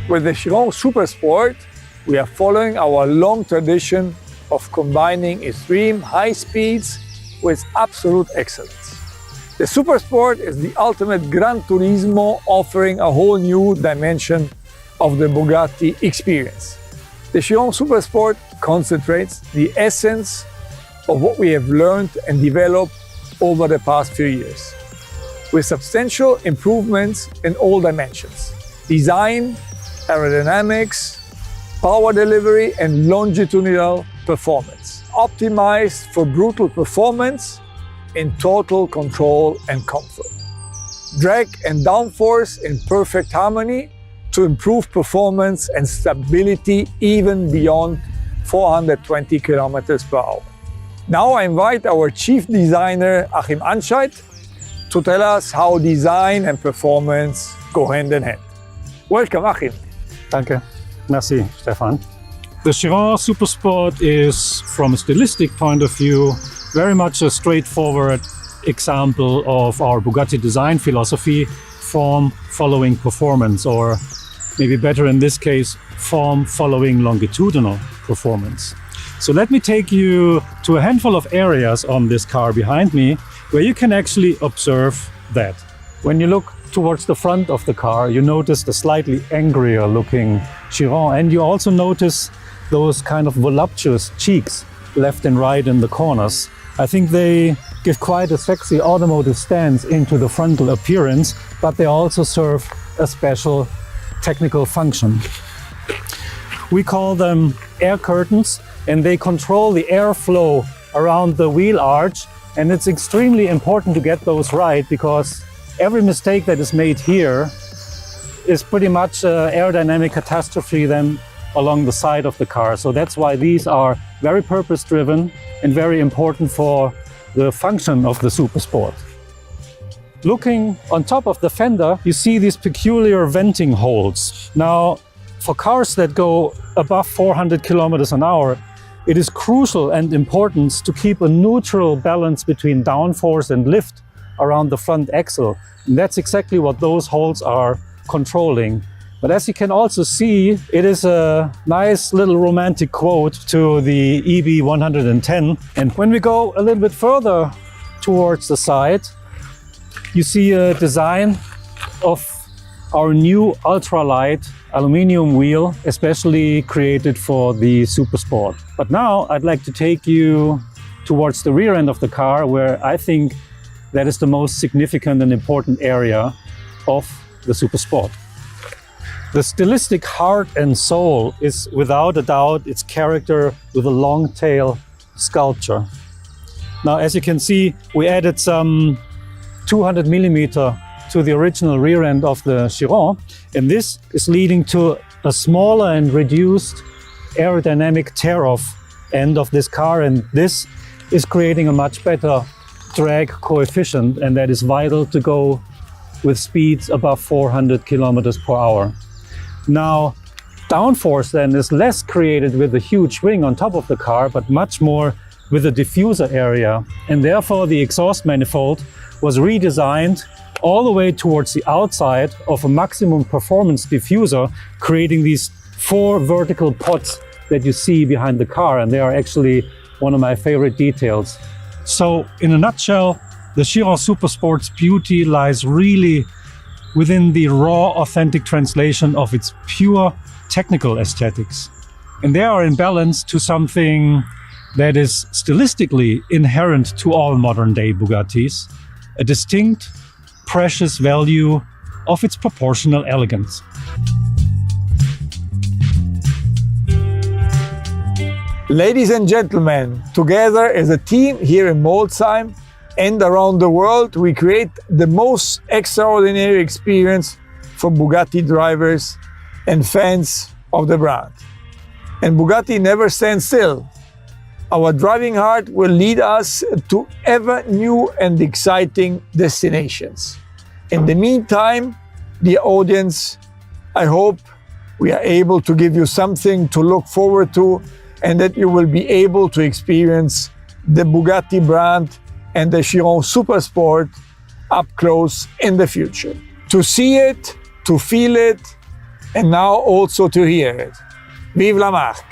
With the Chiron Supersport, we are following our long tradition of combining extreme high speeds with absolute excellence. The Supersport is the ultimate Gran Turismo, offering a whole new dimension of the Bugatti experience. The Chiron Supersport concentrates the essence of what we have learned and developed over the past few years, with substantial improvements in all dimensions: design, aerodynamics, power delivery, and longitudinal performance, optimized for brutal performance in total control and comfort. Drag and downforce in perfect harmony to improve performance and stability even beyond 420 kilometers per hour. Now I invite our chief designer, Achim Anscheit, to tell us how design and performance go hand in hand. Welcome, Achim. Danke. Merci, Stefan. The Chiron Supersport is, from a stylistic point of view, very much a straightforward example of our Bugatti design philosophy: form following performance, or maybe better in this case, form following longitudinal performance. So let me take you to a handful of areas on this car behind me where you can actually observe that. When you look towards the front of the car, you notice the slightly angrier looking Chiron, and you also notice those kind of voluptuous cheeks left and right in the corners. I think they give quite a sexy automotive stance into the frontal appearance, but they also serve a special technical function. We call them air curtains, and they control the airflow around the wheel arch, and it's extremely important to get those right, because every mistake that is made here is pretty much an aerodynamic catastrophe then along the side of the car. So that's why these are very purpose-driven and very important for the function of the Supersport. Looking on top of the fender, you see these peculiar venting holes. Now, for cars that go above 400 kilometers an hour, it is crucial and important to keep a neutral balance between downforce and lift around the front axle. And that's exactly what those holes are controlling. But as you can also see, it is a nice little romantic quote to the MYR17. And when we go a little bit further towards the side, you see a design of our new ultralight aluminum wheel, especially created for the Supersport. But now I'd like to take you towards the rear end of the car, where I think that is the most significant and important area of the Supersport. The stylistic heart and soul is without a doubt its character with a long tail sculpture. Now, as you can see, we added some 200 millimeter to the original rear end of the Chiron, and this is leading to a smaller and reduced aerodynamic tear-off end of this car, and this is creating a much better drag coefficient, and that is vital to go with speeds above 400 kilometers per hour. Now, downforce then is less created with a huge wing on top of the car, but much more with the diffuser area, and therefore the exhaust manifold was redesigned all the way towards the outside of a maximum performance diffuser, creating these 4 vertical pods that you see behind the car, and they are actually one of my favorite details. So in a nutshell, the Chiron Supersport's beauty lies really within the raw, authentic translation of its pure technical aesthetics. And they are in balance to something that is stylistically inherent to all modern-day Bugattis, a distinct, precious value of its proportional elegance. Ladies and gentlemen, together as a team here in Molsheim and around the world, we create the most extraordinary experience for Bugatti drivers and fans of the brand. And Bugatti never stands still. Our driving heart will lead us to ever new and exciting destinations. In the meantime, dear audience, I hope we are able to give you something to look forward to, and that you will be able to experience the Bugatti brand and the Chiron Supersport up close in the future. To see it, to feel it, and now also to hear it. Vive la marque!